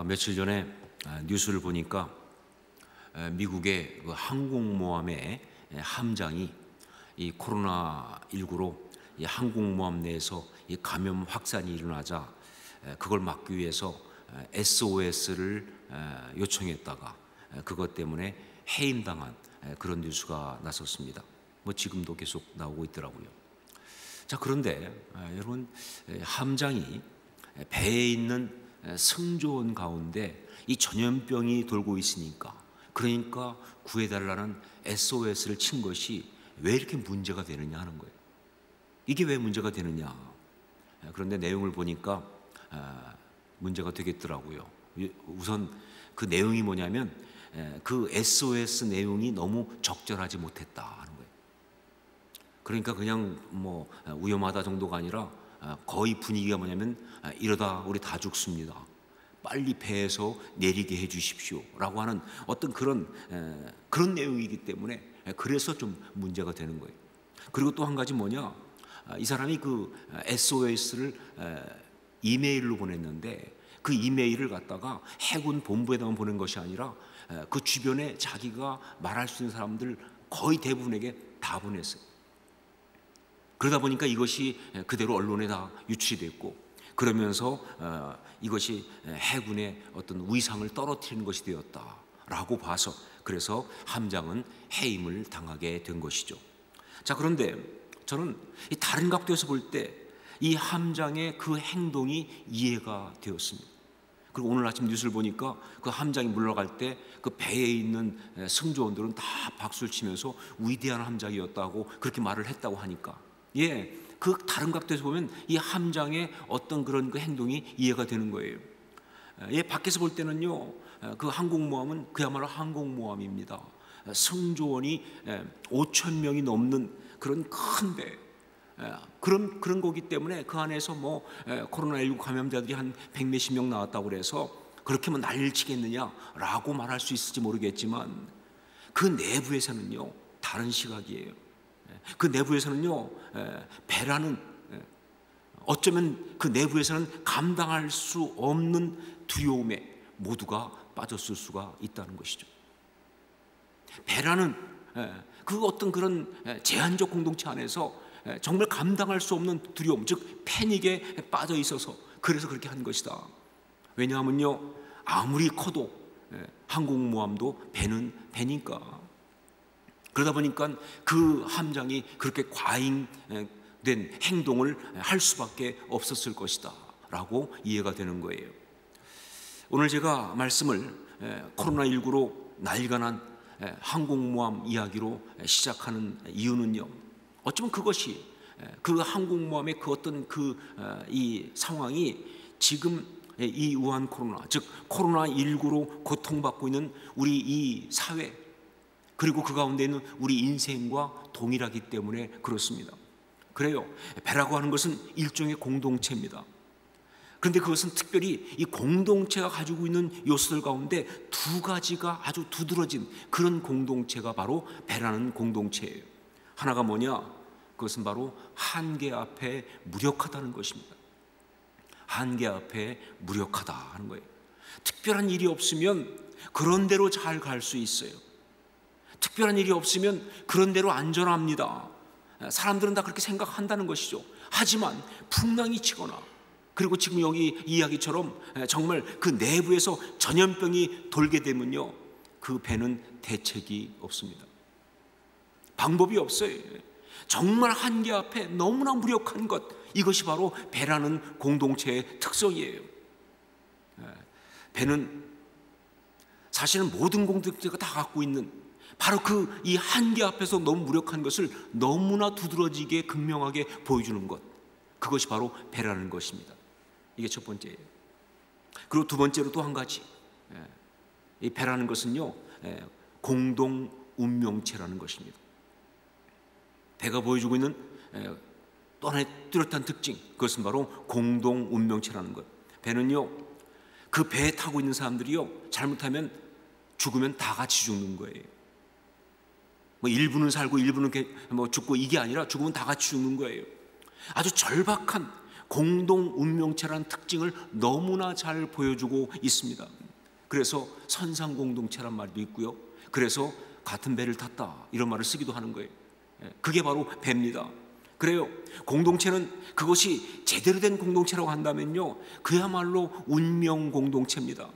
며칠 전에 뉴스를 보니까 미국의 그 항공모함의 함장이 이 코로나19로 이 항공모함 내에서 이 감염 확산이 일어나자 그걸 막기 위해서 SOS를 요청했다가 그것 때문에 해임당한 그런 뉴스가 났었습니다. 지금도 계속 나오고 있더라고요. 자, 그런데 여러분, 함장이 배에 있는 승조원 가운데 이 전염병이 돌고 있으니까, 그러니까 구해달라는 SOS를 친 것이 왜 이렇게 문제가 되느냐 하는 거예요. 이게 왜 문제가 되느냐. 그런데 내용을 보니까 문제가 되겠더라고요. 우선 그 내용이 뭐냐면 그 SOS 내용이 너무 적절하지 못했다 하는 거예요. 그러니까 그냥 위험하다 정도가 아니라 거의 분위기가 뭐냐면 이러다 우리 다 죽습니다. 빨리 배에서 내리게 해 주십시오 라고 하는 어떤 그런 내용이기 때문에 그래서 좀 문제가 되는 거예요. 그리고 또 한 가지 뭐냐, 이 사람이 그 SOS를 이메일로 보냈는데 그 이메일을 갖다가 해군 본부에다만 보낸 것이 아니라 그 주변에 자기가 말할 수 있는 사람들 거의 대부분에게 다 보냈어요. 그러다 보니까 이것이 그대로 언론에 다 유출이 됐고, 그러면서 이것이 해군의 어떤 위상을 떨어뜨리는 것이 되었다라고 봐서 그래서 함장은 해임을 당하게 된 것이죠. 자, 그런데 저는 이 다른 각도에서 볼 때 이 함장의 그 행동이 이해가 되었습니다. 그리고 오늘 아침 뉴스를 보니까 그 함장이 물러갈 때 그 배에 있는 승조원들은 다 박수를 치면서 위대한 함장이었다고 그렇게 말을 했다고 하니까, 그 다른 각도에서 보면 이 함장의 어떤 그런 그 행동이 이해가 되는 거예요. 밖에서 볼 때는요, 그 항공모함은 그야말로 항공모함입니다. 승조원이 5천 명이 넘는 그런 큰 배, 그런 거기 때문에 그 안에서 코로나19 감염자들이 한 100몇십 명 나왔다고 그래서 그렇게 난리를 치겠느냐라고 말할 수 있을지 모르겠지만, 그 내부에서는요 다른 시각이에요. 그 내부에서는요 배라는, 어쩌면 그 내부에서는 감당할 수 없는 두려움에 모두가 빠졌을 수가 있다는 것이죠. 배라는 그 어떤 그런 제한적 공동체 안에서 정말 감당할 수 없는 두려움, 즉 패닉에 빠져 있어서 그래서 그렇게 한 것이다. 왜냐하면요, 아무리 커도 항공모함도 배는 배니까. 그러다 보니까 그 함장이 그렇게 과잉된 행동을 할 수밖에 없었을 것이다 라고 이해가 되는 거예요. 오늘 제가 말씀을 코로나19로 난리가 난 항공모함 이야기로 시작하는 이유는요, 어쩌면 그것이 그 항공모함의 그 어떤 이 상황이 지금 이 우한 코로나, 즉 코로나19로 고통받고 있는 우리 이 사회, 그리고 그 가운데 있는 우리 인생과 동일하기 때문에 그렇습니다. 그래요, 배라고 하는 것은 일종의 공동체입니다. 그런데 그것은 특별히 이 공동체가 가지고 있는 요소들 가운데 두 가지가 아주 두드러진 그런 공동체가 바로 배라는 공동체예요. 하나가 뭐냐? 그것은 바로 한계 앞에 무력하다는 것입니다. 한계 앞에 무력하다 하는 거예요. 특별한 일이 없으면 그런 대로 잘 갈 수 있어요. 특별한 일이 없으면 그런 대로 안전합니다. 사람들은 다 그렇게 생각한다는 것이죠. 하지만 풍랑이 치거나, 그리고 지금 여기 이야기처럼 정말 그 내부에서 전염병이 돌게 되면요, 그 배는 대책이 없습니다. 방법이 없어요. 정말 한계 앞에 너무나 무력한 것, 이것이 바로 배라는 공동체의 특성이에요. 배는 사실은 모든 공동체가 다 갖고 있는 바로 이 한계 앞에서 너무 무력한 것을 너무나 두드러지게 극명하게 보여주는 것, 그것이 바로 배라는 것입니다. 이게 첫 번째예요. 그리고 두 번째로 또 한 가지, 이 배라는 것은요 공동 운명체라는 것입니다. 배가 보여주고 있는 또 하나의 뚜렷한 특징, 그것은 바로 공동 운명체라는 것. 배는요, 그 배에 타고 있는 사람들이요, 잘못하면 죽으면 다 같이 죽는 거예요. 일부는 살고 일부는 죽고, 이게 아니라 죽으면 다 같이 죽는 거예요. 아주 절박한 공동 운명체라는 특징을 너무나 잘 보여주고 있습니다. 그래서 선상 공동체란 말도 있고요. 그래서 같은 배를 탔다 이런 말을 쓰기도 하는 거예요. 그게 바로 배입니다. 그래요. 공동체는 그것이 제대로 된 공동체라고 한다면요, 그야말로 운명 공동체입니다.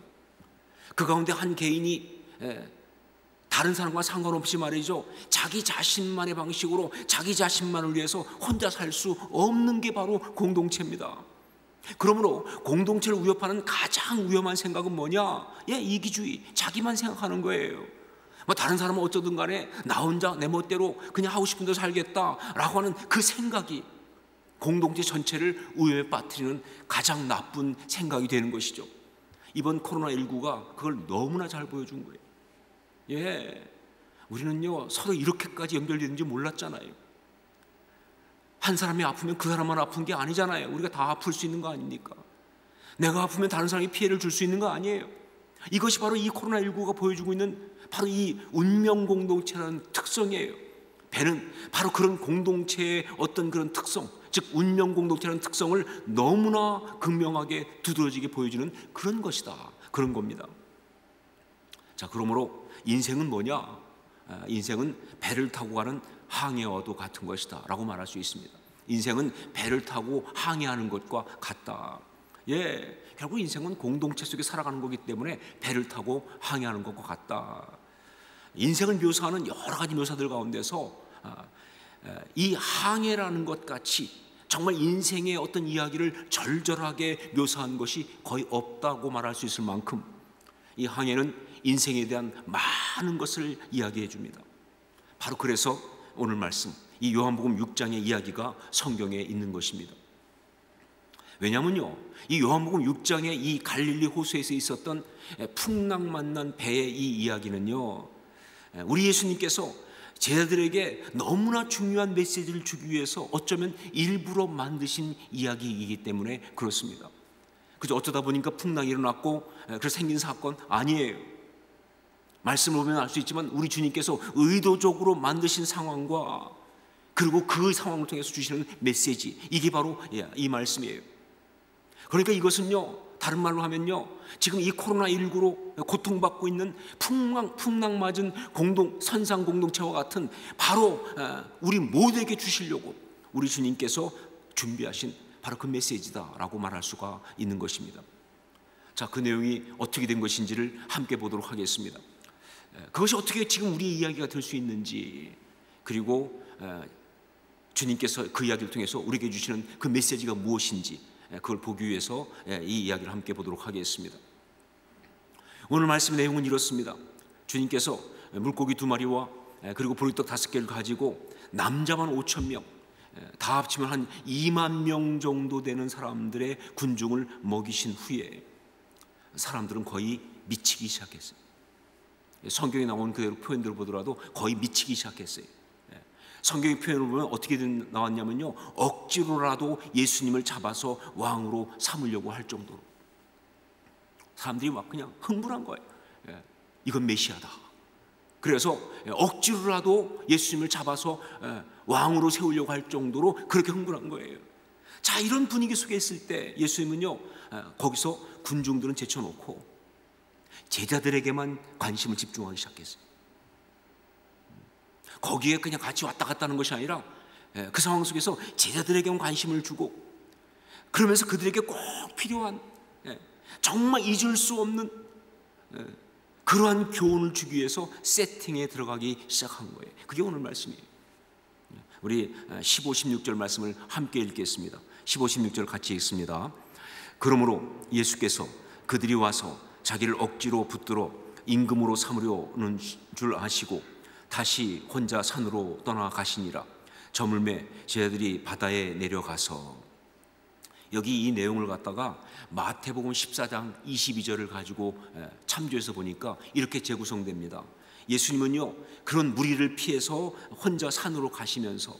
그 가운데 한 개인이 다른 사람과 상관없이 말이죠, 자기 자신만의 방식으로 자기 자신만을 위해서 혼자 살 수 없는 게 바로 공동체입니다. 그러므로 공동체를 위협하는 가장 위험한 생각은 뭐냐? 이기주의, 자기만 생각하는 거예요. 다른 사람은 어쩌든 간에 나 혼자 내 멋대로 그냥 하고 싶은 대로 살겠다라고 하는 그 생각이 공동체 전체를 위험에 빠뜨리는 가장 나쁜 생각이 되는 것이죠. 이번 코로나19가 그걸 너무나 잘 보여준 거예요. 우리는요, 서로 이렇게까지 연결되는지 몰랐잖아요. 한 사람이 아프면 그 사람만 아픈 게 아니잖아요. 우리가 다 아플 수 있는 거 아닙니까? 내가 아프면 다른 사람이 피해를 줄 수 있는 거 아니에요. 이것이 바로 이 코로나19가 보여주고 있는 바로 이 운명 공동체라는 특성이에요. 배는 바로 그런 공동체의 어떤 그런 특성, 즉 운명 공동체라는 특성을 너무나 극명하게 두드러지게 보여주는 그런 것이다, 그런 겁니다. 자, 그러므로 인생은 뭐냐? 인생은 배를 타고 가는 항해와도 같은 것이다 라고 말할 수 있습니다. 인생은 배를 타고 항해하는 것과 같다. 결국 인생은 공동체 속에 살아가는 거기 때문에 배를 타고 항해하는 것과 같다. 인생을 묘사하는 여러 가지 묘사들 가운데서 이 항해라는 것 같이 정말 인생의 어떤 이야기를 절절하게 묘사한 것이 거의 없다고 말할 수 있을 만큼 이 항해는 인생에 대한 많은 것을 이야기해 줍니다. 바로 그래서 오늘 말씀, 이 요한복음 6장의 이야기가 성경에 있는 것입니다. 왜냐하면요, 이 요한복음 6장의 이 갈릴리 호수에서 있었던 풍랑 만난 배의 이 이야기는요, 우리 예수님께서 제자들에게 너무나 중요한 메시지를 주기 위해서 어쩌면 일부러 만드신 이야기이기 때문에 그렇습니다. 그저 어쩌다 보니까 풍랑이 일어났고 그래서 생긴 사건 아니에요. 말씀을 보면 알 수 있지만 우리 주님께서 의도적으로 만드신 상황과 그리고 그 상황을 통해서 주시는 메시지, 이게 바로 이 말씀이에요. 그러니까 이것은요, 다른 말로 하면요, 지금 이 코로나19로 고통받고 있는 풍랑 맞은 선상 공동체와 같은 바로 우리 모두에게 주시려고 우리 주님께서 준비하신 바로 그 메시지다라고 말할 수가 있는 것입니다. 자, 그 내용이 어떻게 된 것인지를 함께 보도록 하겠습니다. 그것이 어떻게 지금 우리의 이야기가 될 수 있는지, 그리고 주님께서 그 이야기를 통해서 우리에게 주시는 그 메시지가 무엇인지 그걸 보기 위해서 이 이야기를 함께 보도록 하겠습니다. 오늘 말씀 내용은 이렇습니다. 주님께서 물고기 2마리와 그리고 보리떡 5개를 가지고 남자만 5,000명, 다 합치면 한 2만 명 정도 되는 사람들의 군중을 먹이신 후에 사람들은 거의 미치기 시작했어요. 성경에 나온 그대로 표현들을 보더라도 거의 미치기 시작했어요. 성경의 표현을 보면 어떻게 나왔냐면요, 억지로라도 예수님을 잡아서 왕으로 삼으려고 할 정도로 사람들이 막 그냥 흥분한 거예요. 이건 메시아다. 그래서 억지로라도 예수님을 잡아서 왕으로 세우려고 할 정도로 그렇게 흥분한 거예요. 자, 이런 분위기 속에 있을 때 예수님은요, 거기서 군중들은 제쳐놓고 제자들에게만 관심을 집중하기 시작했어요. 거기에 그냥 같이 왔다 갔다 하는 것이 아니라 그 상황 속에서 제자들에게만 관심을 주고, 그러면서 그들에게 꼭 필요한 정말 잊을 수 없는 그러한 교훈을 주기 위해서 세팅에 들어가기 시작한 거예요. 그게 오늘 말씀이에요. 우리 15, 16절 말씀을 함께 읽겠습니다. 15, 16절 같이 읽습니다. 그러므로 예수께서 그들이 와서 자기를 억지로 붙들어 임금으로 삼으려는 줄 아시고 다시 혼자 산으로 떠나가시니라. 저물매 제자들이 바다에 내려가서, 여기 이 내용을 갖다가 마태복음 14장 22절을 가지고 참조해서 보니까 이렇게 재구성됩니다. 예수님은요, 그런 무리를 피해서 혼자 산으로 가시면서,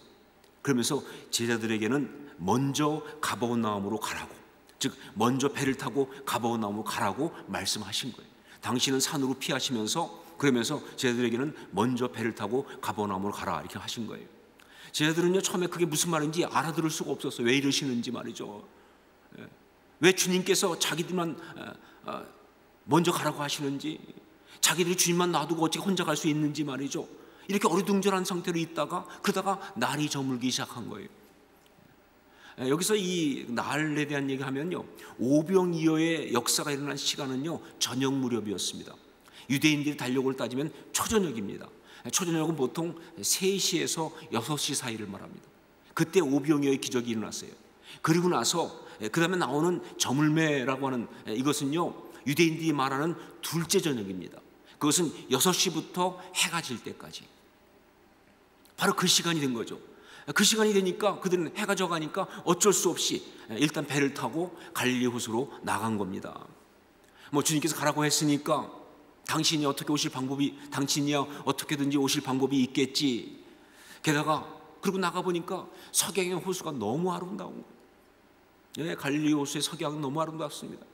그러면서 제자들에게는 먼저 가버나움으로 가라고, 즉 먼저 배를 타고 가버나움으로 가라고 말씀하신 거예요. 당신은 산으로 피하시면서, 그러면서 제자들에게는 먼저 배를 타고 가버나움으로 가라 이렇게 하신 거예요. 제자들은요, 처음에 그게 무슨 말인지 알아들을 수가 없었어요. 왜 이러시는지 말이죠. 왜 주님께서 자기들만 먼저 가라고 하시는지, 자기들이 주님만 놔두고 어떻게 혼자 갈 수 있는지 말이죠. 이렇게 어리둥절한 상태로 있다가 그러다가 날이 저물기 시작한 거예요. 여기서 이 날에 대한 얘기하면요, 오병이어의 역사가 일어난 시간은요 저녁 무렵이었습니다. 유대인들이 달력을 따지면 초저녁입니다. 초저녁은 보통 3시에서 6시 사이를 말합니다. 그때 오병이어의 기적이 일어났어요. 그리고 나서 그 다음에 나오는 저물매라고 하는 이것은요 유대인들이 말하는 둘째 저녁입니다. 그것은 6시부터 해가 질 때까지, 바로 그 시간이 된 거죠. 그 시간이 되니까 그들은 해가 져가니까 어쩔 수 없이 일단 배를 타고 갈릴리 호수로 나간 겁니다. 뭐 주님께서 가라고 했으니까 당신이 어떻게 오실 방법이, 당신이야 어떻게든지 오실 방법이 있겠지. 게다가 그리고 나가보니까 석양의 호수가 너무 아름다운 거예요. 갈릴리 호수의 석양은 너무 아름답습니다.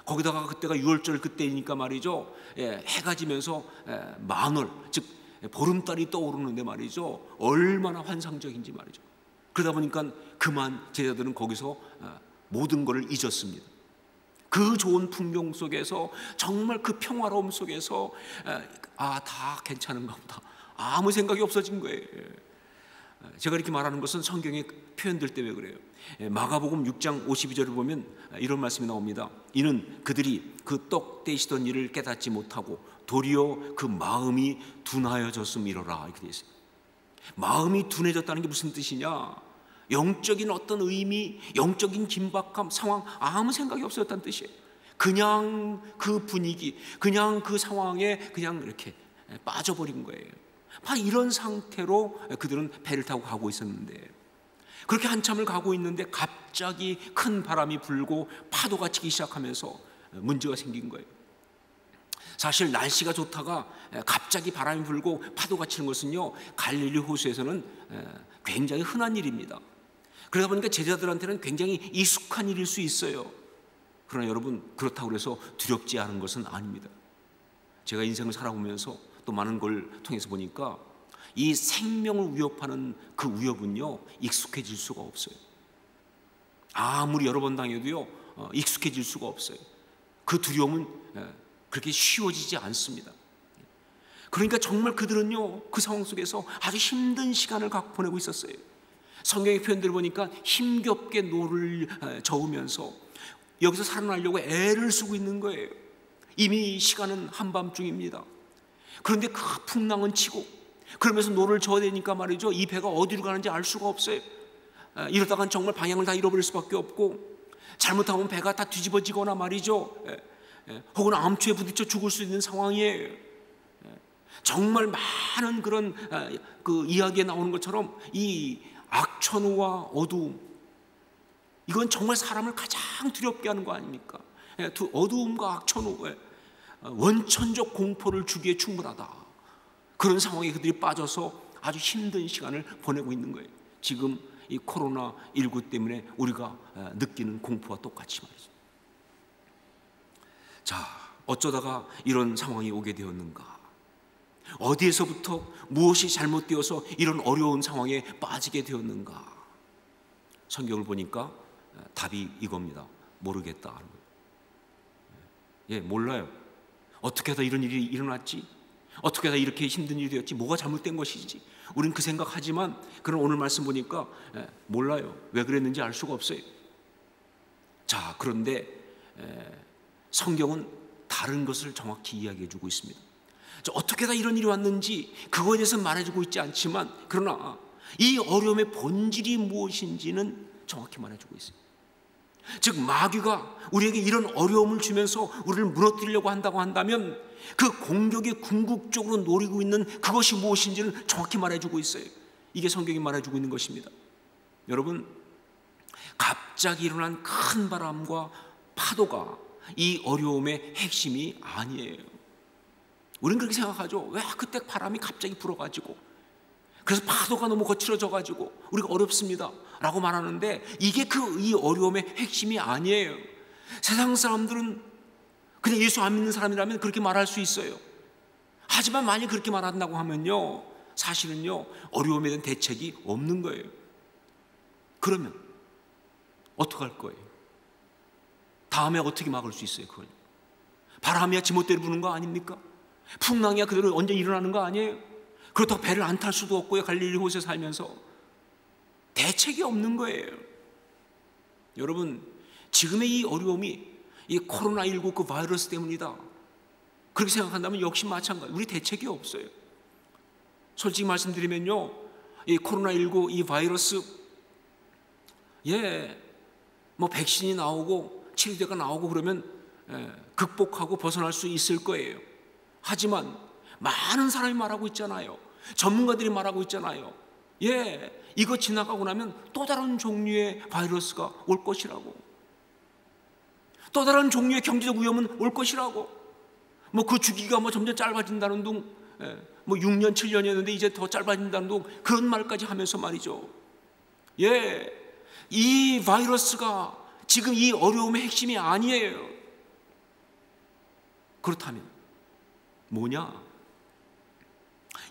거기다가 그때가 6월절 그때이니까 말이죠, 해가 지면서 만월, 즉 보름달이 떠오르는데 말이죠, 얼마나 환상적인지 말이죠. 그러다 보니까 그만 제자들은 거기서 모든 것을 잊었습니다. 그 좋은 풍경 속에서, 정말 그 평화로움 속에서 다 괜찮은가 보다, 아무 생각이 없어진 거예요. 제가 이렇게 말하는 것은 성경의 표현들 때문에 그래요. 마가복음 6장 52절을 보면 이런 말씀이 나옵니다. 이는 그들이 그 떡 떼시던 일을 깨닫지 못하고 도리어 그 마음이 둔하여졌음이로라, 이렇게 되어 있어요. 마음이 둔해졌다는 게 무슨 뜻이냐? 영적인 어떤 의미, 영적인 긴박함, 상황, 아무 생각이 없어졌다는 뜻이에요. 그냥 그 분위기, 그냥 그 상황에 그냥 이렇게 빠져버린 거예요. 바로 이런 상태로 그들은 배를 타고 가고 있었는데, 그렇게 한참을 가고 있는데 갑자기 큰 바람이 불고 파도가 치기 시작하면서 문제가 생긴 거예요. 사실 날씨가 좋다가 갑자기 바람이 불고 파도가 치는 것은요 갈릴리 호수에서는 굉장히 흔한 일입니다. 그러다 보니까 제자들한테는 굉장히 익숙한 일일 수 있어요. 그러나 여러분, 그렇다고 해서 두렵지 않은 것은 아닙니다. 제가 인생을 살아보면서 또 많은 걸 통해서 보니까 이 생명을 위협하는 그 위협은요 익숙해질 수가 없어요. 아무리 여러 번 당해도요 익숙해질 수가 없어요. 그 두려움은 그렇게 쉬워지지 않습니다. 그러니까 정말 그들은요 그 상황 속에서 아주 힘든 시간을 보내고 있었어요. 성경의 표현들을 보니까 힘겹게 노를 저으면서 여기서 살아나려고 애를 쓰고 있는 거예요. 이미 시간은 한밤중입니다. 그런데 그 풍랑은 치고, 그러면서 노를 저어야 되니까 말이죠, 이 배가 어디로 가는지 알 수가 없어요. 이러다간 정말 방향을 다 잃어버릴 수밖에 없고, 잘못하면 배가 다 뒤집어지거나 말이죠, 혹은 암초에 부딪혀 죽을 수 있는 상황이에요. 정말 많은 그런 그 이야기에 나오는 것처럼 이 악천후와 어두움, 이건 정말 사람을 가장 두렵게 하는 거 아닙니까? 어두움과 악천후, 원천적 공포를 주기에 충분하다. 그런 상황에 그들이 빠져서 아주 힘든 시간을 보내고 있는 거예요. 지금 이 코로나19 때문에 우리가 느끼는 공포와 똑같이 말이죠. 자, 어쩌다가 이런 상황이 오게 되었는가? 어디에서부터 무엇이 잘못되어서 이런 어려운 상황에 빠지게 되었는가? 성경을 보니까 답이 이겁니다. 모르겠다 하는 거예요. 몰라요. 어떻게 하다 이런 일이 일어났지? 어떻게 하다 이렇게 힘든 일이 되었지? 뭐가 잘못된 것이지? 우린 그 생각하지만, 그런 오늘 말씀 보니까 몰라요. 왜 그랬는지 알 수가 없어요. 자, 그런데 성경은 다른 것을 정확히 이야기해 주고 있습니다. 어떻게 다 이런 일이 왔는지 그거에 대해서는 말해주고 있지 않지만, 그러나 이 어려움의 본질이 무엇인지는 정확히 말해주고 있어요. 즉 마귀가 우리에게 이런 어려움을 주면서 우리를 무너뜨리려고 한다고 한다면 그 공격의 궁극적으로 노리고 있는 그것이 무엇인지는 정확히 말해주고 있어요. 이게 성경이 말해주고 있는 것입니다. 여러분, 갑자기 일어난 큰 바람과 파도가 이 어려움의 핵심이 아니에요. 우리는 그렇게 생각하죠. 왜 그때 바람이 갑자기 불어가지고, 그래서 파도가 너무 거칠어져가지고 우리가 어렵습니다 라고 말하는데, 이게 이 어려움의 핵심이 아니에요. 세상 사람들은 그냥 예수 안 믿는 사람이라면 그렇게 말할 수 있어요. 하지만 만약 그렇게 말한다고 하면요, 사실은요 어려움에 대한 대책이 없는 거예요. 그러면 어떡할 거예요? 다음에 어떻게 막을 수 있어요? 그걸 바람이야 지멋대로 부는 거 아닙니까? 풍랑이야 그대로 언제 일어나는 거 아니에요? 그렇다고 배를 안 탈 수도 없고요. 갈릴리 호수에 살면서 대책이 없는 거예요. 여러분, 지금의 이 어려움이 이 코로나19 그 바이러스 때문이다, 그렇게 생각한다면 역시 마찬가지. 우리 대책이 없어요. 솔직히 말씀드리면요, 이 코로나19 이 바이러스, 뭐 백신이 나오고 치료제가 나오고 그러면 극복하고 벗어날 수 있을 거예요. 하지만 많은 사람이 말하고 있잖아요. 전문가들이 말하고 있잖아요. 이거 지나가고 나면 또 다른 종류의 바이러스가 올 것이라고, 또 다른 종류의 경제적 위험은 올 것이라고, 뭐 그 주기가 뭐 점점 짧아진다는 둥, 뭐 6년 7년이었는데 이제 더 짧아진다는 둥, 그런 말까지 하면서 말이죠. 이 바이러스가 지금 이 어려움의 핵심이 아니에요. 그렇다면 뭐냐?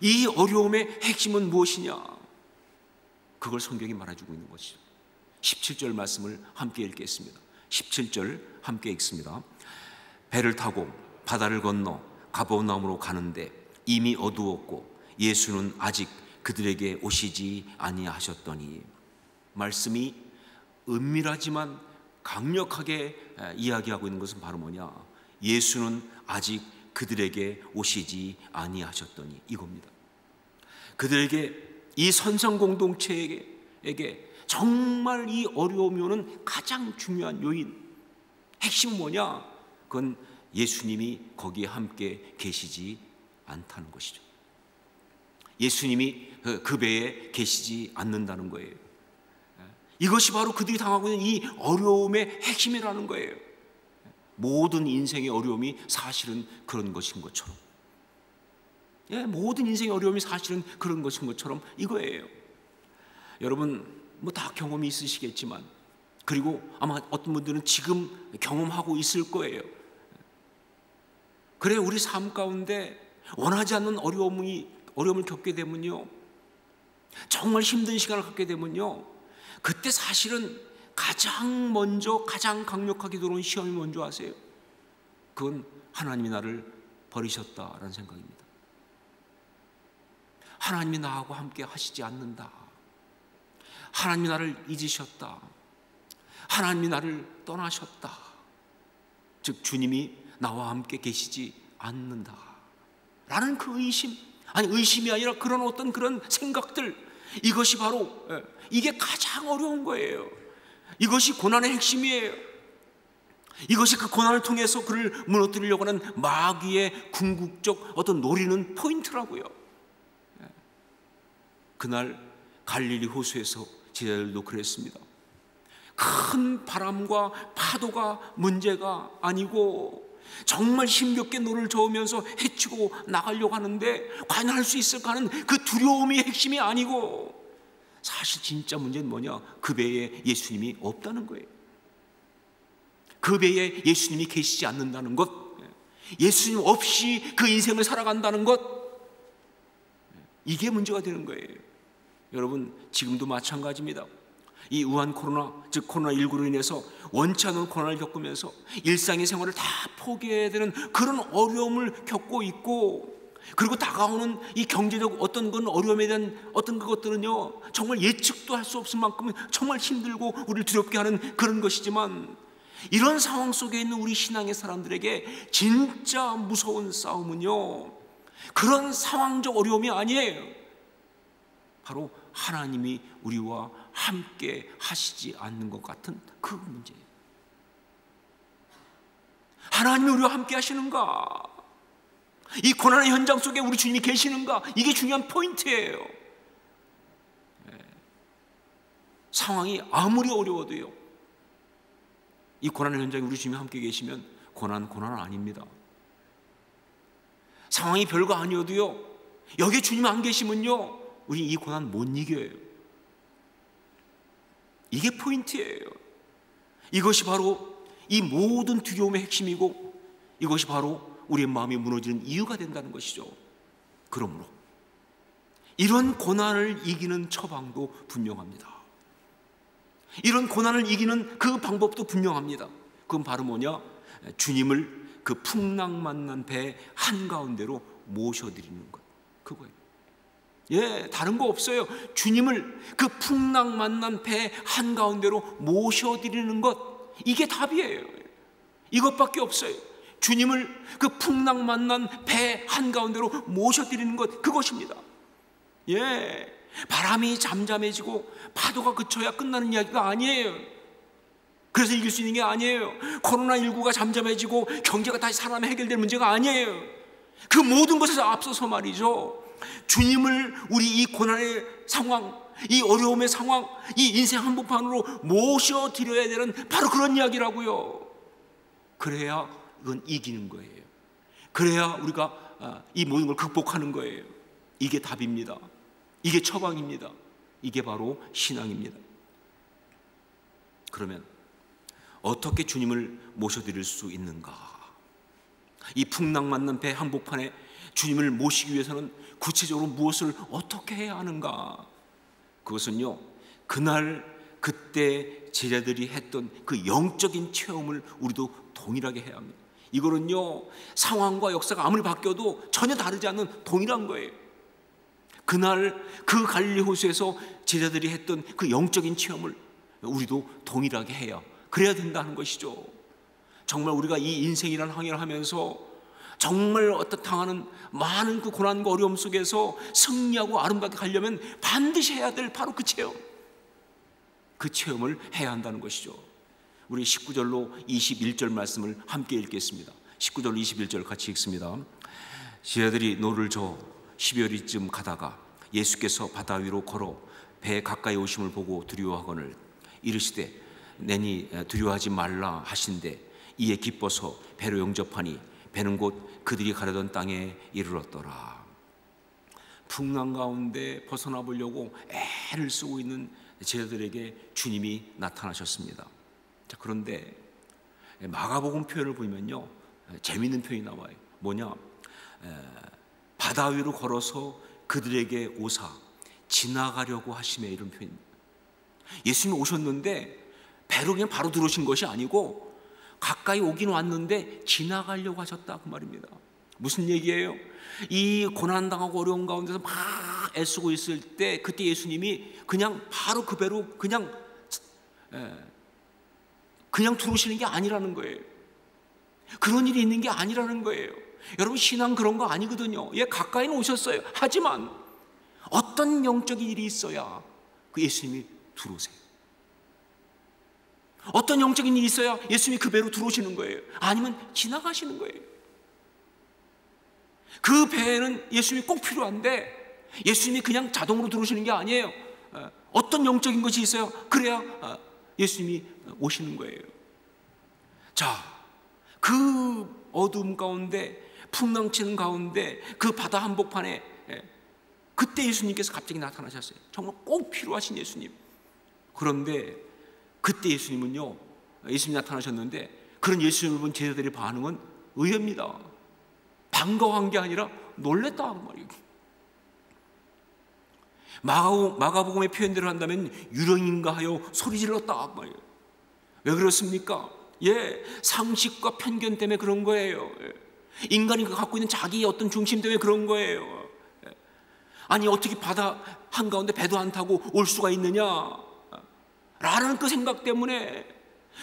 이 어려움의 핵심은 무엇이냐? 그걸 성경이 말해주고 있는 것이죠. 17절 말씀을 함께 읽겠습니다. 17절 함께 읽습니다. 배를 타고 바다를 건너 가버나움으로 가는데 이미 어두웠고 예수는 아직 그들에게 오시지 아니하셨더니. 말씀이 은밀하지만 강력하게 이야기하고 있는 것은 바로 뭐냐? 예수는 아직 그들에게 오시지 아니하셨더니, 이겁니다. 그들에게, 이 선성 공동체에게 정말 이 어려움이 오는 가장 중요한 요인, 핵심은 뭐냐? 그건 예수님이 거기에 함께 계시지 않다는 것이죠. 예수님이 그 배에 계시지 않는다는 거예요. 이것이 바로 그들이 당하고 있는 이 어려움의 핵심이라는 거예요. 모든 인생의 어려움이 사실은 그런 것인 것처럼, 모든 인생의 어려움이 사실은 그런 것인 것처럼 이거예요. 여러분 뭐 다 경험이 있으시겠지만, 그리고 아마 어떤 분들은 지금 경험하고 있을 거예요. 그래, 우리 삶 가운데 원하지 않는 어려움을 겪게 되면요, 정말 힘든 시간을 갖게 되면요, 그때 사실은 가장 먼저, 가장 강력하게 들어온 시험이 뭔지 아세요? 그건 하나님이 나를 버리셨다라는 생각입니다. 하나님이 나하고 함께 하시지 않는다, 하나님이 나를 잊으셨다, 하나님이 나를 떠나셨다, 즉 주님이 나와 함께 계시지 않는다 라는 그 의심, 아니 의심이 아니라 그런 어떤 그런 생각들, 이것이 바로, 이게 가장 어려운 거예요. 이것이 고난의 핵심이에요. 이것이 그 고난을 통해서 그를 무너뜨리려고 하는 마귀의 궁극적 어떤 노리는 포인트라고요. 그날 갈릴리 호수에서 제자들도 그랬습니다. 큰 바람과 파도가 문제가 아니고 정말 힘겹게 노를 저으면서 헤치고 나가려고 하는데 과연 할 수 있을까 하는 그 두려움이 핵심이 아니고, 사실 진짜 문제는 뭐냐? 그 배에 예수님이 없다는 거예요. 그 배에 예수님이 계시지 않는다는 것, 예수님 없이 그 인생을 살아간다는 것, 이게 문제가 되는 거예요. 여러분 지금도 마찬가지입니다. 이 우한 코로나, 즉 코로나19로 인해서 원치 않은 고난을 겪으면서 일상의 생활을 다 포기해야 되는 그런 어려움을 겪고 있고, 그리고 다가오는 이 경제적 어떤 건 어려움에 대한 어떤 그것들은요, 정말 예측도 할 수 없을 만큼 정말 힘들고 우리를 두렵게 하는 그런 것이지만, 이런 상황 속에 있는 우리 신앙의 사람들에게 진짜 무서운 싸움은요, 그런 상황적 어려움이 아니에요. 바로 하나님이 우리와 함께 하시지 않는 것 같은 그 문제예요. 하나님이 우리와 함께 하시는가? 이 고난의 현장 속에 우리 주님이 계시는가? 이게 중요한 포인트예요. 상황이 아무리 어려워도요, 이 고난의 현장에 우리 주님이 함께 계시면 고난은 아닙니다. 상황이 별거 아니어도요, 여기 주님 안 계시면요, 우리 이 고난 못 이겨요. 이게 포인트예요. 이것이 바로 이 모든 두려움의 핵심이고, 이것이 바로 우리의 마음이 무너지는 이유가 된다는 것이죠. 그러므로 이런 고난을 이기는 처방도 분명합니다. 이런 고난을 이기는 그 방법도 분명합니다. 그건 바로 뭐냐? 주님을 그 풍랑 만난 배 한가운데로 모셔드리는 것, 그거예요. 예, 다른 거 없어요. 주님을 그 풍랑 만난 배 한가운데로 모셔드리는 것, 이게 답이에요. 이것밖에 없어요. 주님을 그 풍랑 만난 배 한가운데로 모셔드리는 것, 그것입니다. 예, 바람이 잠잠해지고 파도가 그쳐야 끝나는 이야기가 아니에요. 그래서 이길 수 있는 게 아니에요. 코로나19가 잠잠해지고 경제가 다시 살아나면 해결될 문제가 아니에요. 그 모든 것에서 앞서서 말이죠, 주님을 우리 이 고난의 상황, 이 어려움의 상황, 이 인생 한복판으로 모셔드려야 되는 바로 그런 이야기라고요. 그래야 이건 이기는 거예요. 그래야 우리가 이 모든 걸 극복하는 거예요. 이게 답입니다. 이게 처방입니다. 이게 바로 신앙입니다. 그러면 어떻게 주님을 모셔드릴 수 있는가? 이 풍랑 만난 배 한복판에 주님을 모시기 위해서는 구체적으로 무엇을 어떻게 해야 하는가? 그것은요, 그날 그때 제자들이 했던 그 영적인 체험을 우리도 동일하게 해야 합니다. 이거는요, 상황과 역사가 아무리 바뀌어도 전혀 다르지 않는 동일한 거예요. 그날 그 갈릴리 호수에서 제자들이 했던 그 영적인 체험을 우리도 동일하게 해야, 그래야 된다는 것이죠. 정말 우리가 이 인생이라는 항해를 하면서 정말 어떤 당하는 많은 그 고난과 어려움 속에서 승리하고 아름답게 가려면 반드시 해야 될 바로 그 체험, 그 체험을 해야 한다는 것이죠. 우리 19절로 21절 말씀을 함께 읽겠습니다. 19절 21절 같이 읽습니다. 제자들이 노를 저 12월이쯤 가다가 예수께서 바다 위로 걸어 배 가까이 오심을 보고 두려워하거늘 이르시되 내니 두려워하지 말라 하신대 이에 기뻐서 배로 영접하니 배는 곧 그들이 가려던 땅에 이르렀더라. 풍랑 가운데 벗어나 보려고 애를 쓰고 있는 제자들에게 주님이 나타나셨습니다. 자, 그런데 마가복음 표현을 보면요, 재미있는 표현이 나와요. 뭐냐? 바다 위로 걸어서 그들에게 오사 지나가려고 하시매, 이런 표현입니다. 예수님이 오셨는데 배로 그냥 바로 들어오신 것이 아니고 가까이 오긴 왔는데 지나가려고 하셨다, 그 말입니다. 무슨 얘기예요? 이 고난당하고 어려운 가운데서 막 애쓰고 있을 때 그때 예수님이 그냥 바로 그 배로 그냥 들어오시는 게 아니라는 거예요. 그런 일이 있는 게 아니라는 거예요. 여러분, 신앙 그런 거 아니거든요. 예, 가까이는 오셨어요. 하지만 어떤 영적인 일이 있어야 그 예수님이 들어오세요. 어떤 영적인 일이 있어야 예수님이 그 배로 들어오시는 거예요. 아니면 지나가시는 거예요. 그 배에는 예수님이 꼭 필요한데 예수님이 그냥 자동으로 들어오시는 게 아니에요. 어떤 영적인 것이 있어야 그래야 예수님이 오시는 거예요. 자, 그 어둠 가운데, 풍랑치는 가운데, 그 바다 한복판에 그때 예수님께서 갑자기 나타나셨어요. 정말 꼭 필요하신 예수님. 그런데 그때 예수님은요, 예수님이 나타나셨는데 그런 예수님을 본 제자들의 반응은 의외입니다. 반가워한 게 아니라 놀랬다, 그 말이에요. 마가복음의 표현대로 한다면 유령인가 하여 소리 질렀다, 그 말이에요. 왜 그렇습니까? 예, 상식과 편견 때문에 그런 거예요. 인간이 갖고 있는 자기의 어떤 중심 때문에 그런 거예요. 아니, 어떻게 바다 한가운데 배도 안 타고 올 수가 있느냐 라는 그 생각 때문에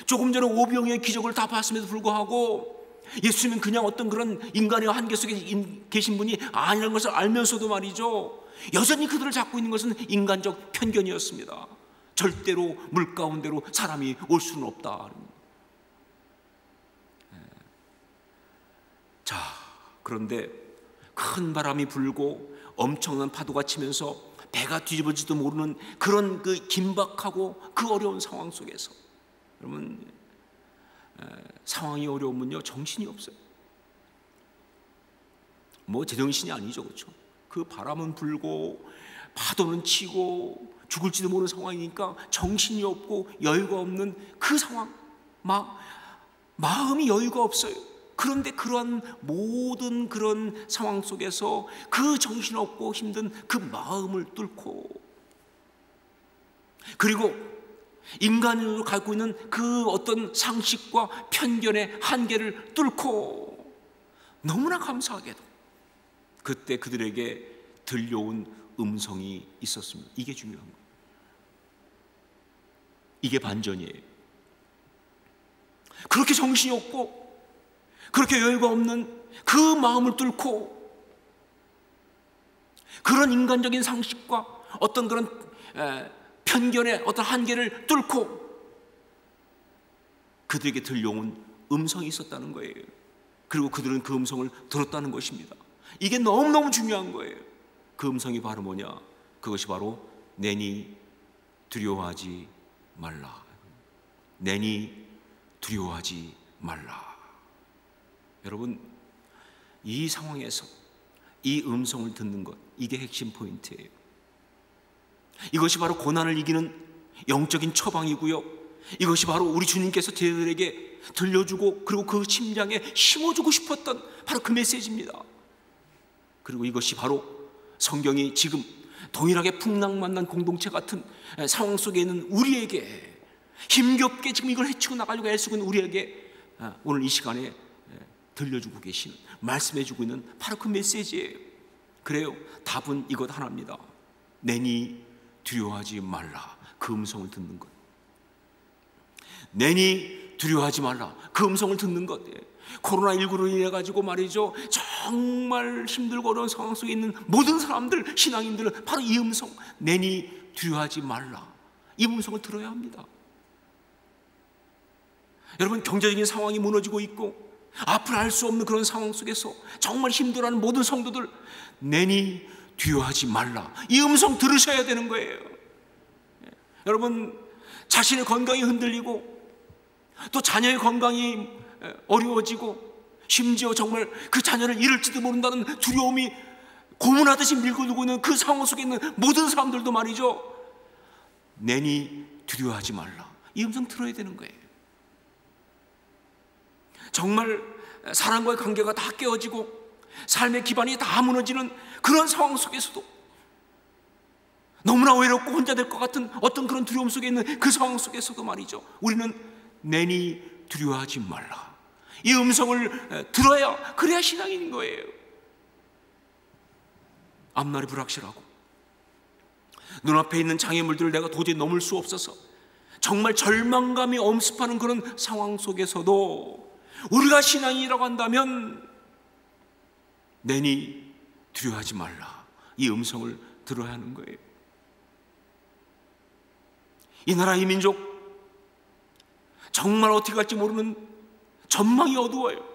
조금 전에 오병이어의 기적을 다 봤음에도 불구하고 예수님은 그냥 어떤 그런 인간의 한계 속에 계신 분이 아니라는 것을 알면서도 말이죠, 여전히 그들을 잡고 있는 것은 인간적 편견이었습니다. 절대로 물 가운데로 사람이 올 수는 없다. 자, 그런데 큰 바람이 불고 엄청난 파도가 치면서 배가 뒤집어지도 모르는 그런 그 긴박하고 그 어려운 상황 속에서, 여러분, 상황이 어려우면요 정신이 없어요. 뭐 제정신이 아니죠, 그렇죠? 그 바람은 불고 파도는 치고 죽을지도 모르는 상황이니까 정신이 없고 여유가 없는 그 상황, 마음이 여유가 없어요. 그런데 그런 모든 그런 상황 속에서 그 정신없고 힘든 그 마음을 뚫고, 그리고 인간으로 갖고 있는 그 어떤 상식과 편견의 한계를 뚫고 너무나 감사하게도 그때 그들에게 들려온 음성이 있었습니다. 이게 중요한 거예요. 이게 반전이에요. 그렇게 정신이 없고 그렇게 여유가 없는 그 마음을 뚫고 그런 인간적인 상식과 어떤 그런 편견의 어떤 한계를 뚫고 그들에게 들려온 음성이 있었다는 거예요. 그리고 그들은 그 음성을 들었다는 것입니다. 이게 너무너무 중요한 거예요. 그 음성이 바로 뭐냐? 그것이 바로 내니 두려워하지 말라. 내니 두려워하지 말라. 여러분, 이 상황에서 이 음성을 듣는 것, 이게 핵심 포인트예요. 이것이 바로 고난을 이기는 영적인 처방이고요, 이것이 바로 우리 주님께서 저희들에게 들려주고 그리고 그 심장에 심어주고 싶었던 바로 그 메시지입니다. 그리고 이것이 바로 성경이 지금 동일하게 풍랑만난 공동체 같은 상황 속에 있는 우리에게, 힘겹게 지금 이걸 헤치고 나가려고 애쓰고 있는 우리에게 오늘 이 시간에 들려주고 계신, 말씀해주고 있는 바로 그 메시지예요. 그래요, 답은 이것 하나입니다. 내니 두려워하지 말라. 그 음성을 듣는 것. 내니 두려워하지 말라. 그 음성을 듣는 것. 코로나19로 인해 가지고 말이죠, 정말 힘들고 어려운 상황 속에 있는 모든 사람들, 신앙인들은 바로 이 음성, 내니 두려워하지 말라, 이 음성을 들어야 합니다. 여러분, 경제적인 상황이 무너지고 있고 앞을 알 수 없는 그런 상황 속에서 정말 힘들어하는 모든 성도들, 내니 두려워하지 말라, 이 음성 들으셔야 되는 거예요. 여러분, 자신의 건강이 흔들리고 또 자녀의 건강이 어려워지고 심지어 정말 그 자녀를 잃을지도 모른다는 두려움이 고문하듯이 밀고 들고 있는 그 상황 속에 있는 모든 사람들도 말이죠, 내니 두려워하지 말라, 이 음성 들어야 되는 거예요. 정말 사람과의 관계가 다 깨어지고 삶의 기반이 다 무너지는 그런 상황 속에서도, 너무나 외롭고 혼자 될 것 같은 어떤 그런 두려움 속에 있는 그 상황 속에서도 말이죠, 우리는 내니 두려워하지 말라, 이 음성을 들어야, 그래야 신앙인인 거예요. 앞날이 불확실하고 눈앞에 있는 장애물들을 내가 도저히 넘을 수 없어서 정말 절망감이 엄습하는 그런 상황 속에서도 우리가 신앙인이라고 한다면 내니 두려워하지 말라, 이 음성을 들어야 하는 거예요. 이 나라, 이 민족, 정말 어떻게 갈지 모르는 전망이 어두워요.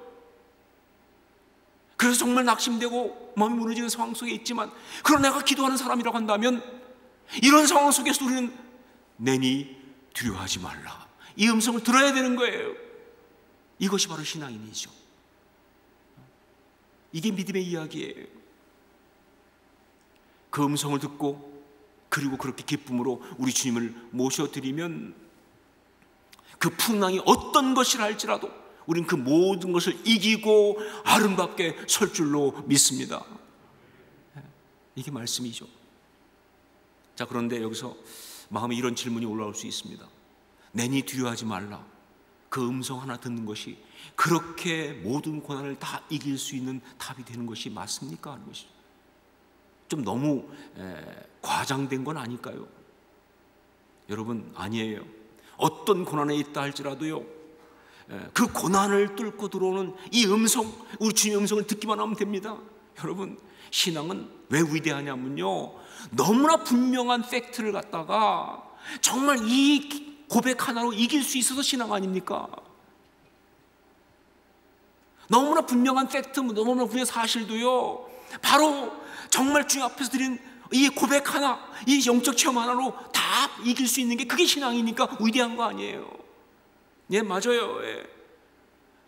그래서 정말 낙심되고 마음이 무너지는 상황 속에 있지만, 그러나 내가 기도하는 사람이라고 한다면 이런 상황 속에서 우리는 내니 두려워하지 말라, 이 음성을 들어야 되는 거예요. 이것이 바로 신앙인이죠. 이게 믿음의 이야기예요. 그 음성을 듣고 그리고 그렇게 기쁨으로 우리 주님을 모셔드리면 그 풍랑이 어떤 것이라 할지라도 우리는 그 모든 것을 이기고 아름답게 설 줄로 믿습니다. 이게 말씀이죠. 자, 그런데 여기서 마음에 이런 질문이 올라올 수 있습니다. 내니 두려워하지 말라, 그 음성 하나 듣는 것이 그렇게 모든 고난을 다 이길 수 있는 답이 되는 것이 맞습니까? 하는 것이죠. 좀 너무 과장된 건 아닐까요? 여러분, 아니에요. 어떤 고난에 있다 할지라도요, 그 고난을 뚫고 들어오는 이 음성, 우리 주님의 음성을 듣기만 하면 됩니다. 여러분, 신앙은 왜 위대하냐면요, 너무나 분명한 팩트를 갖다가 정말 이 고백 하나로 이길 수 있어서 신앙 아닙니까? 너무나 분명한 팩트, 너무나 분명한 사실도요, 바로 정말 주님 앞에서 드린 이 고백 하나, 이 영적 체험 하나로 다 이길 수 있는 게, 그게 신앙이니까 위대한 거 아니에요. 예, 맞아요. 예.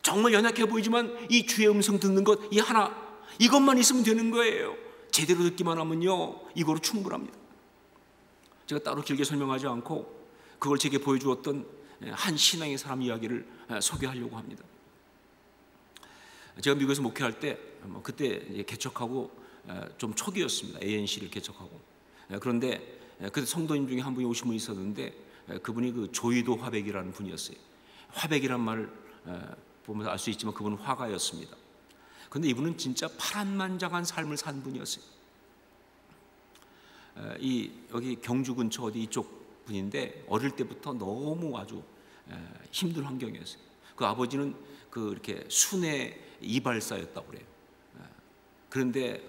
정말 연약해 보이지만 이 주의 음성 듣는 것, 이 하나, 이것만 있으면 되는 거예요. 제대로 듣기만 하면요, 이거로 충분합니다. 제가 따로 길게 설명하지 않고 그걸 제게 보여주었던 한 신앙의 사람 이야기를 소개하려고 합니다. 제가 미국에서 목회할 때 그때 개척하고 좀 초기였습니다. ANC를 개척하고. 그런데 그때 성도님 중에 한 분이 오신 분이 있었는데 그분이 그 조이도 화백이라는 분이었어요. 화백이란 말을 보면서 알 수 있지만 그분은 화가였습니다. 그런데 이분은 진짜 파란만장한 삶을 산 분이었어요. 여기 경주 근처 어디 이쪽 분인데 어릴 때부터 너무 아주 힘든 환경이었어요. 그 아버지는 그 이렇게 순회 이발사였다고 그래요. 그런데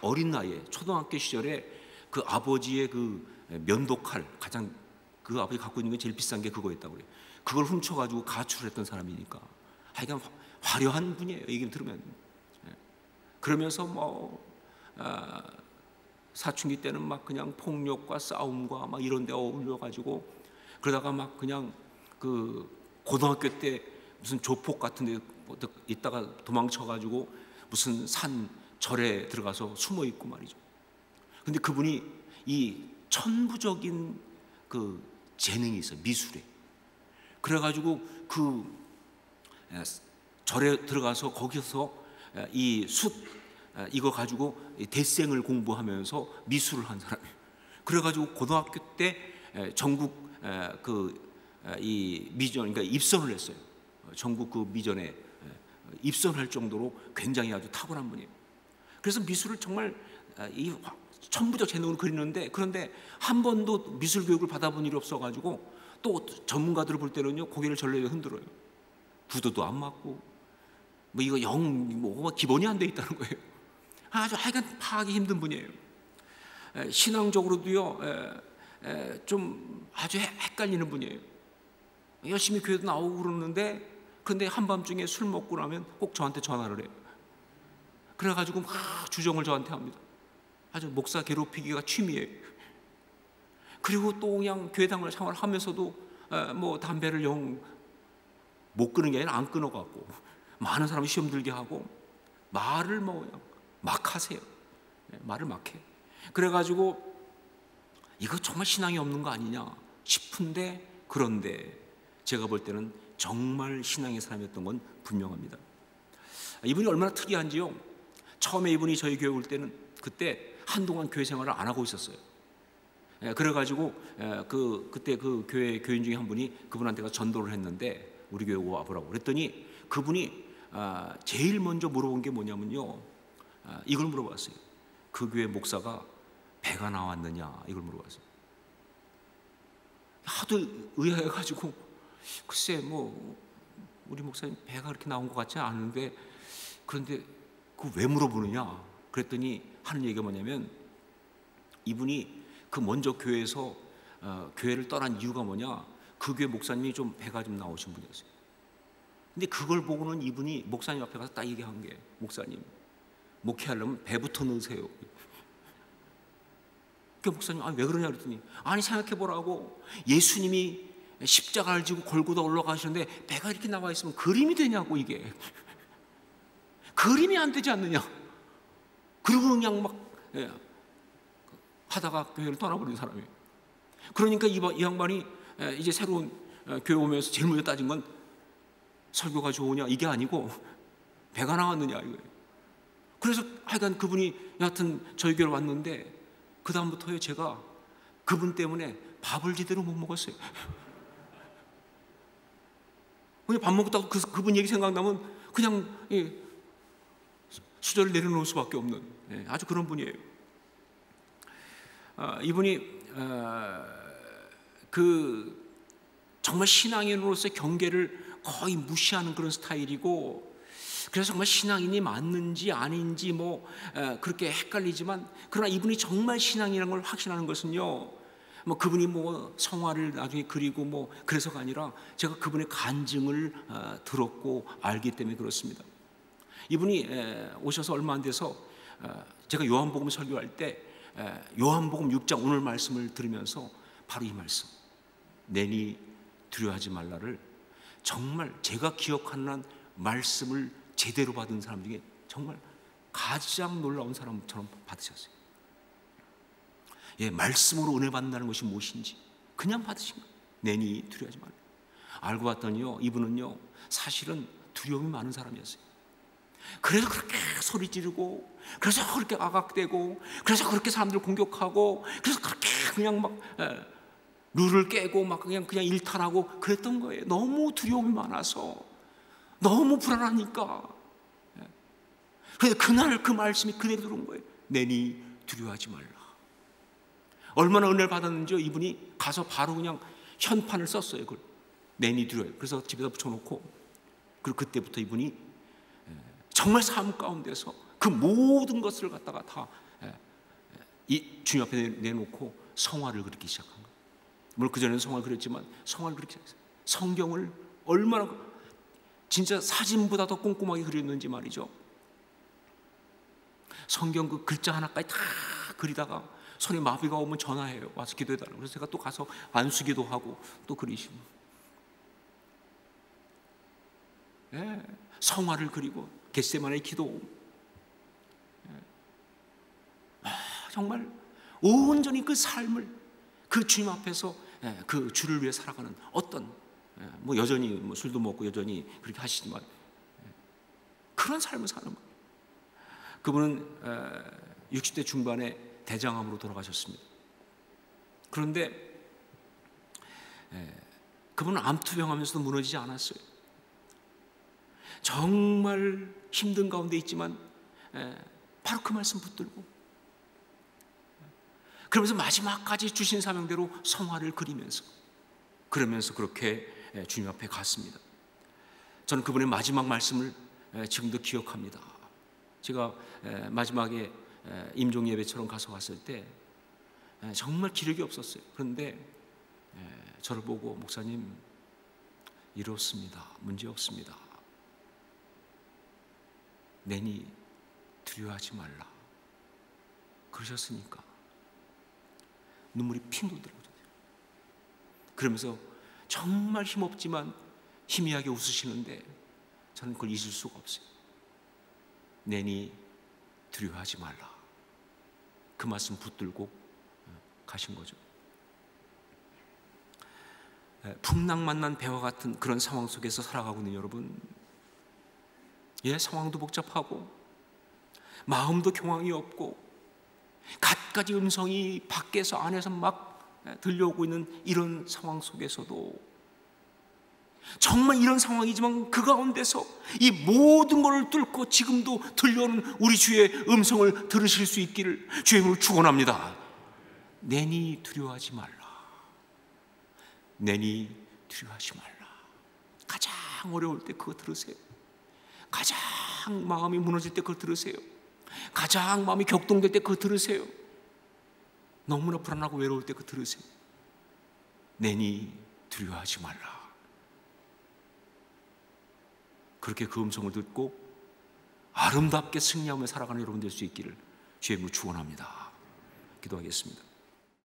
어린 나이에 초등학교 시절에 그 아버지의 그 면도칼, 가장 그 아버지 갖고 있는 게 제일 비싼 게 그거였다고 그래요. 그걸 훔쳐가지고 가출했던 사람이니까 하여간 화려한 분이에요. 얘기 들으면. 그러면서 뭐 사춘기 때는 막 그냥 폭력과 싸움과 막 이런 데 어울려가지고 그러다가 막 그냥 그 고등학교 때 무슨 조폭 같은 데 있다가 도망쳐가지고 무슨 산 절에 들어가서 숨어 있고 말이죠. 근데 그분이 이 천부적인 그 재능이 있어요. 미술에. 그래가지고 그 절에 들어가서 거기서 이 숯 이거 가지고 대생을 공부하면서 미술을 한 사람이에요. 그래가지고 고등학교 때 전국 이 미전, 그러니까 입선을 했어요. 전국 그 미전에 입선할 정도로 굉장히 아주 탁월한 분이에요. 그래서 미술을 정말 이 천부적 재능으로 그리는데, 그런데 한 번도 미술 교육을 받아본 일이 없어가지고 또 전문가들을 볼 때는요 고개를 절레 흔들어요. 구도도 안 맞고 뭐 이거 뭐 기본이 안 돼 있다는 거예요. 아주 하여간 파악이 힘든 분이에요. 신앙적으로도요 좀 아주 헷갈리는 분이에요. 열심히 교회도 나오고 그러는데 그런데 한밤중에 술 먹고 나면 꼭 저한테 전화를 해요. 그래가지고 막 주정을 저한테 합니다. 아주 목사 괴롭히기가 취미예요. 그리고 또 그냥 교회당을 생활하면서도 뭐 담배를 영 못 끊는 게 아니라 안 끊어갖고 많은 사람이 시험 들게 하고 말을 뭐 그냥 막 하세요. 말을 막 해. 그래가지고 이거 정말 신앙이 없는 거 아니냐 싶은데, 그런데 제가 볼 때는 정말 신앙의 사람이었던 건 분명합니다. 이분이 얼마나 특이한지요. 처음에 이분이 저희 교회 올 때는 그때 한동안 교회 생활을 안 하고 있었어요. 그래가지고 그때 그 교회 교인 중에 한 분이 그분한테가 전도를 했는데 우리 교회 와보라고 그랬더니 그분이 제일 먼저 물어본 게 뭐냐면요, 이걸 물어봤어요. 그 교회 목사가 배가 나왔느냐 이걸 물어봤어요. 하도 의아해가지고 글쎄 뭐 우리 목사님 배가 그렇게 나온 것 같지 않은데, 그런데 그 왜 물어보느냐 그랬더니 하는 얘기가 뭐냐면 이분이 그 먼저 교회에서 교회를 떠난 이유가 뭐냐, 그 교회 목사님이 좀 배가 좀 나오신 분이었어요. 근데 그걸 보고는 이분이 목사님 앞에 가서 딱 얘기한 게, 목사님 목회하려면 배부터 넣으세요. 그 목사님 왜 그러냐 그랬더니 아니 생각해보라고, 예수님이 십자가를 지고 골고다 올라가시는데 배가 이렇게 나와 있으면 그림이 되냐고, 이게 그림이 안 되지 않느냐. 그리고 그냥 막 하다가 교회를 떠나버린 사람이에요. 그러니까 이 양반이 이제 새로운 교회 오면서 제일 먼저 따진 건 설교가 좋으냐 이게 아니고 배가 나왔느냐 이거예요. 그래서 하여간 그분이 여하튼 저희 교회를 왔는데 그 다음부터요 제가 그분 때문에 밥을 제대로 못 먹었어요. 그냥 밥 먹다가 그분 얘기 생각나면 그냥 수저를 내려놓을 수밖에 없는 아주 그런 분이에요. 이분이 정말 신앙인으로서의 경계를 거의 무시하는 그런 스타일이고, 그래서 정말 신앙인이 맞는지 아닌지 뭐 그렇게 헷갈리지만, 그러나 이분이 정말 신앙이라는 걸 확신하는 것은요, 뭐 그분이 뭐 성화를 나중에 그리고 뭐 그래서가 아니라 제가 그분의 간증을 들었고 알기 때문에 그렇습니다. 이분이 오셔서 얼마 안 돼서 제가 요한복음 설교할 때 요한복음 6장 오늘 말씀을 들으면서 바로 이 말씀, 내니 두려워하지 말라를 정말 제가 기억하는 한 말씀을 제대로 받은 사람 중에 정말 가장 놀라운 사람처럼 받으셨어요. 말씀으로 은혜 받는다는 것이 무엇인지 그냥 받으신 거예요. 내니 두려워하지 말라. 알고 봤더니요, 이분은요 사실은 두려움이 많은 사람이었어요. 그래서 그렇게 소리 지르고, 그래서 그렇게 아각대고, 그래서 그렇게 사람들을 공격하고, 그래서 그렇게 그냥 막 룰을 깨고 막 그냥 일탈하고 그랬던 거예요. 너무 두려움이 많아서, 너무 불안하니까. 그런데 그날 그 말씀이 그대로 들어온 거예요. 내니 두려워하지 말라. 얼마나 은혜를 받았는지요. 이분이 가서 바로 그냥 현판을 썼어요. 그걸 내니 두려워요. 그래서 집에다 붙여놓고, 그리고 그때부터 이분이 정말 삶 가운데서 그 모든 것을 갖다가 다 이 주님 앞에 내놓고 성화를 그리기 시작한 거예요. 물론 그전에는 성화를 그렸지만 성화를 그리기 시작했어요. 성경을 얼마나 진짜 사진보다 더 꼼꼼하게 그렸는지 말이죠. 성경 그 글자 하나까지 다 그리다가 손에 마비가 오면 전화해요. 와서 기도해달라고. 그래서 제가 또 가서 안수기도 하고 또 그리시고, 성화를 그리고 겟세마네 기도, 정말 온전히 그 삶을 그 주님 앞에서 그 주를 위해 살아가는 어떤, 뭐 여전히 뭐 술도 먹고 여전히 그렇게 하시지만 그런 삶을 사는 거예요. 그분은 60대 중반에 대장암으로 돌아가셨습니다. 그런데 그분은 암투병하면서도 무너지지 않았어요. 정말 힘든 가운데 있지만 바로 그 말씀 붙들고, 그러면서 마지막까지 주신 사명대로 성화를 그리면서, 그러면서 그렇게 주님 앞에 갔습니다. 저는 그분의 마지막 말씀을 지금도 기억합니다. 제가 마지막에 임종 예배처럼 가서 왔을 때 정말 기력이 없었어요. 그런데 저를 보고 목사님 이렇습니다. 문제 없습니다. 내니 두려워하지 말라 그러셨으니까 눈물이 핑 돌더라고요. 그러면서 정말 힘없지만 희미하게 웃으시는데 저는 그걸 잊을 수가 없어요. 내니 두려워하지 말라. 그 말씀 붙들고 가신 거죠. 풍랑 만난 배와 같은 그런 상황 속에서 살아가고 있는 여러분, 상황도 복잡하고 마음도 경황이 없고 갖가지 음성이 밖에서 안에서 막 들려오고 있는 이런 상황 속에서도, 정말 이런 상황이지만 그 가운데서 이 모든 것을 뚫고 지금도 들려오는 우리 주의 음성을 들으실 수 있기를 주의 이름으로 축원합니다. 내니 두려워하지 말라. 내니 두려워하지 말라. 가장 어려울 때 그거 들으세요. 가장 마음이 무너질 때 그거 들으세요. 가장 마음이 격동될 때 그거 들으세요. 너무나 불안하고 외로울 때 그거 들으세요. 내니 두려워하지 말라. 그렇게 그 음성을 듣고 아름답게 승리하며 살아가는 여러분 될 수 있기를 주의 이름으로 축원합니다. 기도하겠습니다.